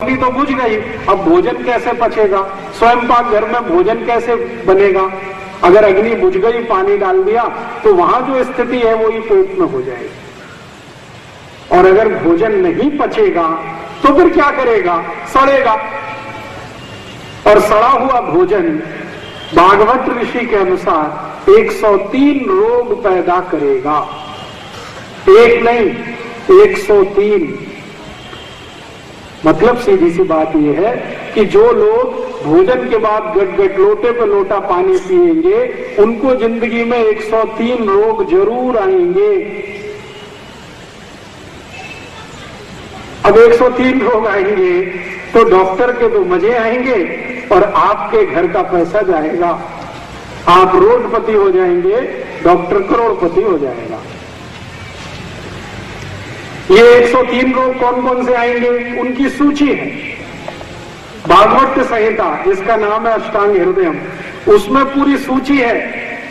मोमबत्ती तो बुझ गई, अब भोजन कैसे पचेगा, स्वयं पाक घर में भोजन कैसे बनेगा। अगर अग्नि बुझ गई, पानी डाल दिया, तो वहां जो स्थिति है वो ही पेट में हो जाएगी। और अगर भोजन नहीं पचेगा तो फिर क्या करेगा, सड़ेगा। और सड़ा हुआ भोजन भागवत ऋषि के अनुसार 103 रोग पैदा करेगा। एक नहीं, 103। मतलब सीधी सी बात यह है कि जो लोग भोजन के बाद गट लोटे पे लोटा पानी पिएंगे, उनको जिंदगी में 103 रोग जरूर आएंगे। अब 103 रोग आएंगे तो डॉक्टर के तो मजे आएंगे और आपके घर का पैसा जाएगा। आप रोडपति हो जाएंगे, डॉक्टर करोड़पति हो जाएगा। ये 103 रोग कौन कौन से आएंगे, उनकी सूची है। भागवत संहिता, जिसका नाम है अष्टांग हृदयम, उसमें पूरी सूची है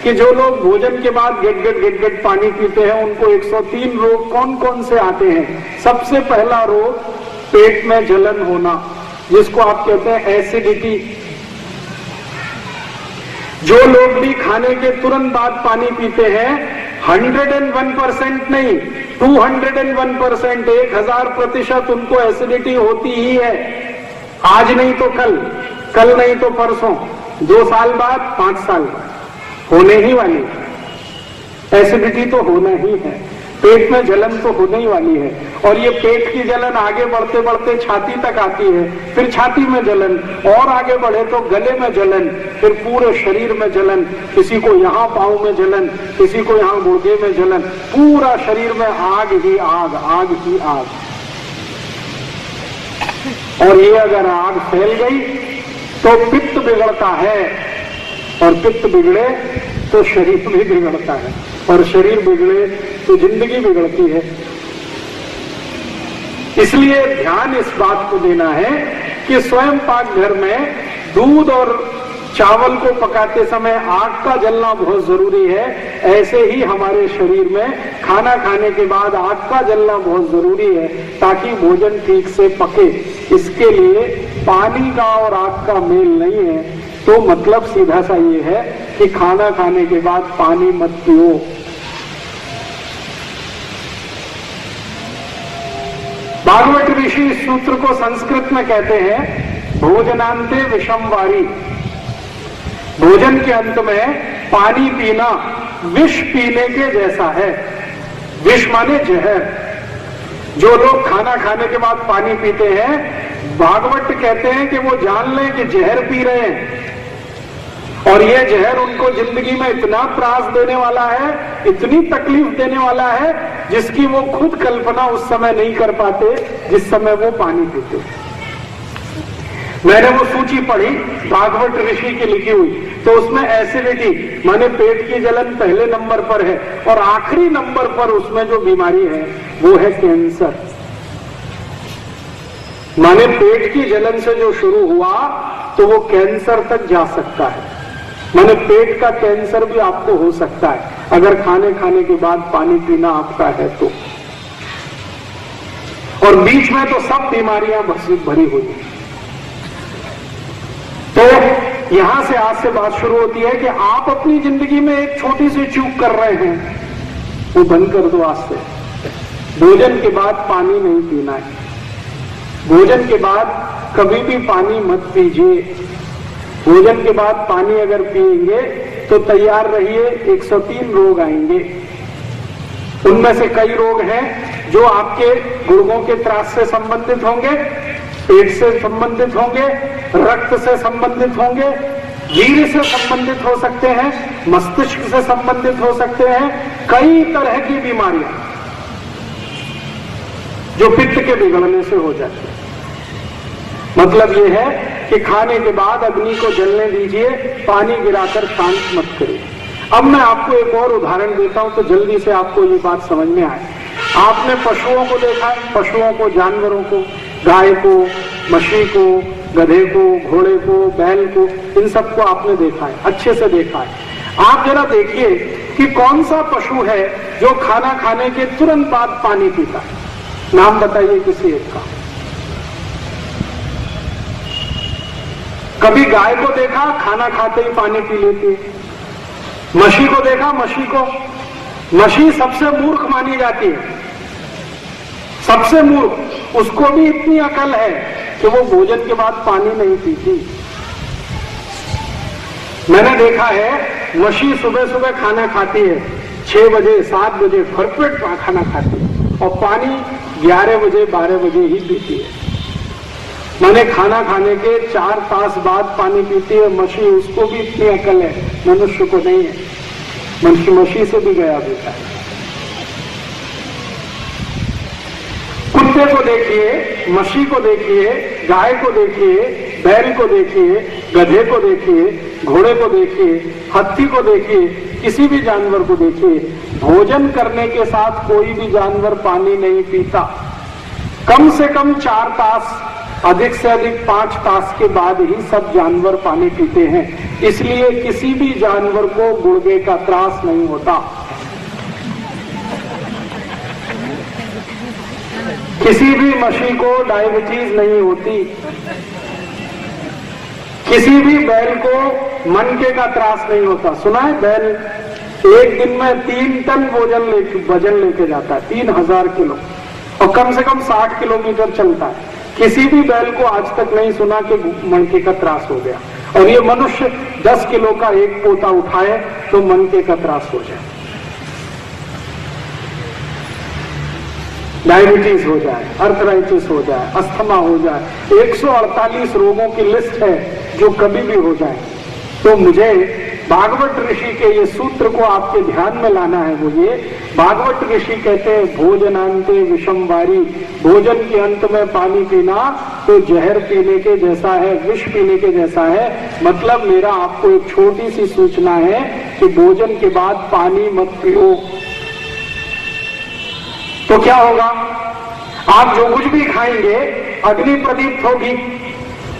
कि जो लोग भोजन के बाद गट पानी पीते हैं उनको 103 रोग कौन कौन से आते हैं। सबसे पहला रोग पेट में जलन होना, जिसको आप कहते हैं एसिडिटी। जो लोग भी खाने के तुरंत बाद पानी पीते हैं, 101% नहीं, 201%, 1000% उनको एसिडिटी होती ही है। आज नहीं तो कल नहीं तो परसों, 2 साल बाद, 5 साल बाद होने ही वाली। एसिडिटी तो होना ही है, पेट में जलन तो होने ही वाली है। और ये पेट की जलन आगे बढ़ते बढ़ते छाती तक आती है, फिर छाती में जलन, और आगे बढ़े तो गले में जलन, फिर पूरे शरीर में जलन। किसी को यहाँ पांव में जलन, किसी को यहाँ गुर्दे में जलन, पूरा शरीर में आग ही आग, आग ही आग। और ये अगर आग फैल गई तो पित्त बिगड़ता है, और पित्त बिगड़े तो शरीर भी बिगड़ता है, और शरीर बिगड़े तो जिंदगी बिगड़ती है। इसलिए ध्यान इस बात को देना है कि स्वयं पाक घर में दूध और चावल को पकाते समय आग का जलना बहुत जरूरी है। ऐसे ही हमारे शरीर में खाना खाने के बाद आग का जलना बहुत जरूरी है, ताकि भोजन ठीक से पके। इसके लिए पानी का और आग का मेल नहीं है। तो मतलब सीधा सा ये है कि खाना खाने के बाद पानी मत पियो। भागवत ऋषि इस सूत्र को संस्कृत में कहते हैं भोजनांते विषमवारी। भोजन के अंत में पानी पीना विष पीने के जैसा है। विष माने जहर। जो लोग खाना खाने के बाद पानी पीते हैं, भागवत कहते हैं कि वो जान लें कि जहर पी रहे हैं, और ये जहर उनको जिंदगी में इतना त्रास देने वाला है, इतनी तकलीफ देने वाला है, जिसकी वो खुद कल्पना उस समय नहीं कर पाते जिस समय वो पानी पीते। मैंने वो सूची पढ़ी भागवत ऋषि की लिखी हुई, तो उसमें एसिडिटी माने पेट की जलन पहले नंबर पर है, और आखिरी नंबर पर उसमें जो बीमारी है वो है कैंसर। माने पेट की जलन से जो शुरू हुआ तो वो कैंसर तक जा सकता है। माने पेट का कैंसर भी आपको हो सकता है अगर खाने के बाद पानी पीना आपका है तो। और बीच में तो सब बीमारियां भरी हुई हैं। तो यहां से आज से बात शुरू होती है कि आप अपनी जिंदगी में एक छोटी सी चूक कर रहे हैं, वो बंद कर दो आज से। भोजन के बाद पानी नहीं पीना है। भोजन के बाद कभी भी पानी मत पीजिए। भोजन के बाद पानी अगर पिएंगे तो तैयार रहिए, 103 रोग आएंगे। उनमें से कई रोग हैं जो आपके गुर्दों के त्रास से संबंधित होंगे, पेट से संबंधित होंगे, रक्त से संबंधित होंगे, वीर्य से संबंधित हो सकते हैं, मस्तिष्क से संबंधित हो सकते हैं। कई तरह की बीमारियां जो पित्त के बिगड़ने से हो जाती है। मतलब यह है कि खाने के बाद अग्नि को जलने दीजिए, पानी गिराकर शांत मत करिए। अब मैं आपको एक और उदाहरण देता हूं तो जल्दी से आपको ये बात समझ में आए। आपने पशुओं को देखा, पशुओं को, जानवरों को, गाय को, मछली को, गधे को, घोड़े को, बैल को, इन सबको आपने देखा है, अच्छे से देखा है। आप जरा देखिए कि कौन सा पशु है जो खाना खाने के तुरंत बाद पानी पीता है। नाम बताइए किसी एक का। कभी गाय को देखा खाना खाते ही पानी पी लेती है, मछली को देखा, मछली सबसे मूर्ख मानी जाती है, सबसे मूर्ख, उसको भी इतनी अकल है कि वो भोजन के बाद पानी नहीं पीती। मैंने देखा है मछली सुबह सुबह खाना खाती है, 6 बजे 7 बजे भरपेट खाना खाती है और पानी 11 बजे 12 बजे ही पीती है। मैंने खाना खाने के 4 तास बाद पानी पीती है मछली, उसको भी इतनी अकल है, मनुष्य को नहीं है। मछली से भी गया बेटा। कुत्ते को देखिए, मछली को देखिए, गाय को देखिए, बैल को देखिए, गधे को देखिए, घोड़े को देखिए, हाथी को देखिए, किसी भी जानवर को देखिए, भोजन करने के साथ कोई भी जानवर पानी नहीं पीता। कम से कम 4 तास, अधिक से अधिक 5 तास के बाद ही सब जानवर पानी पीते हैं। इसलिए किसी भी जानवर को गुर्दे का त्रास नहीं होता, किसी भी मछली को डायबिटीज नहीं होती, किसी भी बैल को मनके का त्रास नहीं होता। सुना है बैल एक दिन में 3 टन वजन लेके जाता है, 3000 किलो, और कम से कम 60 किलोमीटर चलता है। किसी भी बैल को आज तक नहीं सुना कि मनके का त्रास हो गया। और ये मनुष्य 10 किलो का एक पोता उठाए तो मनके का त्रास हो जाए, डायबिटीज हो जाए, अर्थराइटिस हो जाए, अस्थमा हो जाए, 148 रोगों की लिस्ट है जो कभी भी हो जाए। तो मुझे भागवत ऋषि के ये सूत्र को आपके ध्यान में लाना है। वो ये भागवत ऋषि कहते हैं भोजनांते विषम वारी, भोजन के अंत में पानी पीना तो जहर पीने के जैसा है, विष पीने के जैसा है। मतलब मेरा आपको एक छोटी सी सूचना है कि भोजन के बाद पानी मत पियो। तो क्या होगा, आप जो कुछ भी खाएंगे अग्नि प्रदीप्त होगी,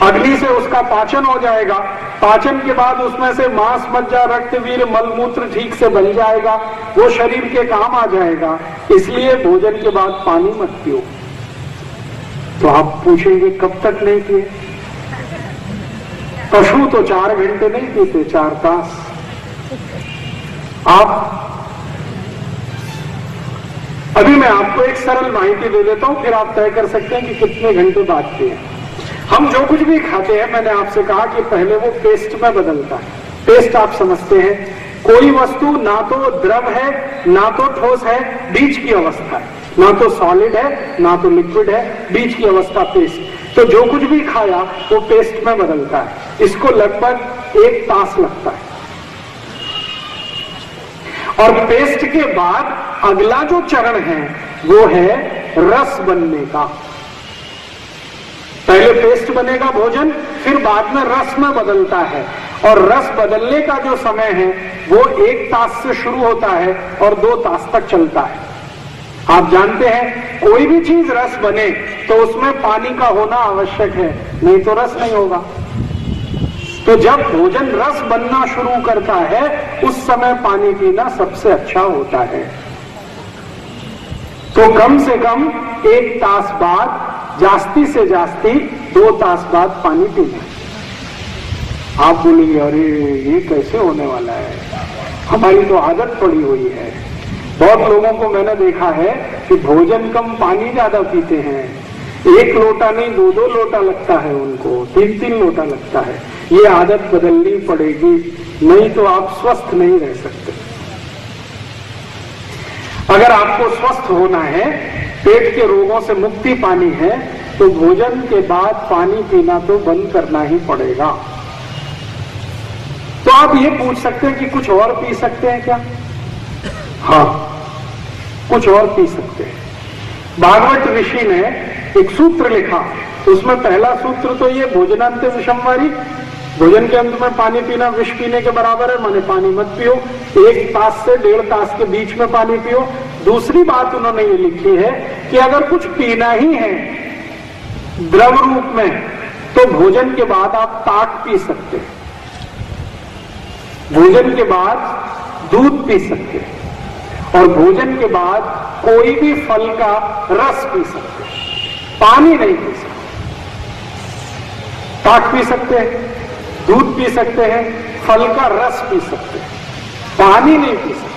अग्नि से उसका पाचन हो जाएगा, पाचन के बाद उसमें से मांस, मज्जा, रक्त, वीर, मलमूत्र ठीक से बन जाएगा, वो शरीर के काम आ जाएगा। इसलिए भोजन के बाद पानी मत पियो। तो आप पूछेंगे कब तक नहीं पिए? पशु तो 4 घंटे नहीं पीते, 4 तास। आप अभी मैं आपको एक सरल माहिती दे देता हूं, फिर आप तय कर सकते हैं कि कितने घंटे बाद पिए। हम जो कुछ भी खाते हैं, मैंने आपसे कहा कि पहले वो पेस्ट में बदलता है। पेस्ट आप समझते हैं, कोई वस्तु ना तो द्रव है ना तो ठोस है, बीच की अवस्था है, ना तो सॉलिड है ना तो लिक्विड है, बीच की अवस्था पेस्ट। तो जो कुछ भी खाया वो पेस्ट में बदलता है। इसको लगभग 1 तास लगता है। और पेस्ट के बाद अगला जो चरण है वो है रस बनने का। पहले पेस्ट बनेगा भोजन, फिर बाद में रस में बदलता है। और रस बदलने का जो समय है वो 1 तास से शुरू होता है और 2 तास तक चलता है। आप जानते हैं कोई भी चीज रस बने तो उसमें पानी का होना आवश्यक है, नहीं तो रस नहीं होगा। तो जब भोजन रस बनना शुरू करता है उस समय पानी पीना सबसे अच्छा होता है। तो कम से कम 1 तास बाद, जास्ती से जास्ती 2 तास बाद पानी पीना। आप बोलेंगे अरे ये कैसे होने वाला है, हमारी तो आदत पड़ी हुई है। बहुत लोगों को मैंने देखा है कि भोजन कम पानी ज्यादा पीते हैं। 1 लोटा नहीं 2-2 लोटा लगता है उनको, 3-3 लोटा लगता है। ये आदत बदलनी पड़ेगी, नहीं तो आप स्वस्थ नहीं रह सकते। अगर आपको स्वस्थ होना है, पेट के रोगों से मुक्ति पानी है, तो भोजन के बाद पानी पीना तो बंद करना ही पड़ेगा। तो आप ये पूछ सकते हैं कि कुछ और पी सकते हैं क्या? हाँ, कुछ और पी सकते हैं। भागवत ऋषि ने एक सूत्र लिखा, उसमें पहला सूत्र तो ये भोजनांत विषमवारी, भोजन के अंत में पानी पीना विष पीने के बराबर है, माने पानी मत पियो। 1 तास से 1.5 तास के बीच में पानी पियो। दूसरी बात उन्होंने ये लिखी है कि अगर कुछ पीना ही है द्रव रूप में तो भोजन के बाद आप ताक पी सकते हैं, भोजन के बाद दूध पी सकते हैं, और भोजन के बाद कोई भी फल का रस पी सकते हैं, पानी नहीं पी सकते। ताक पी सकते हैं, दूध पी सकते हैं, फल का रस पी सकते हैं, पानी नहीं पी सकते।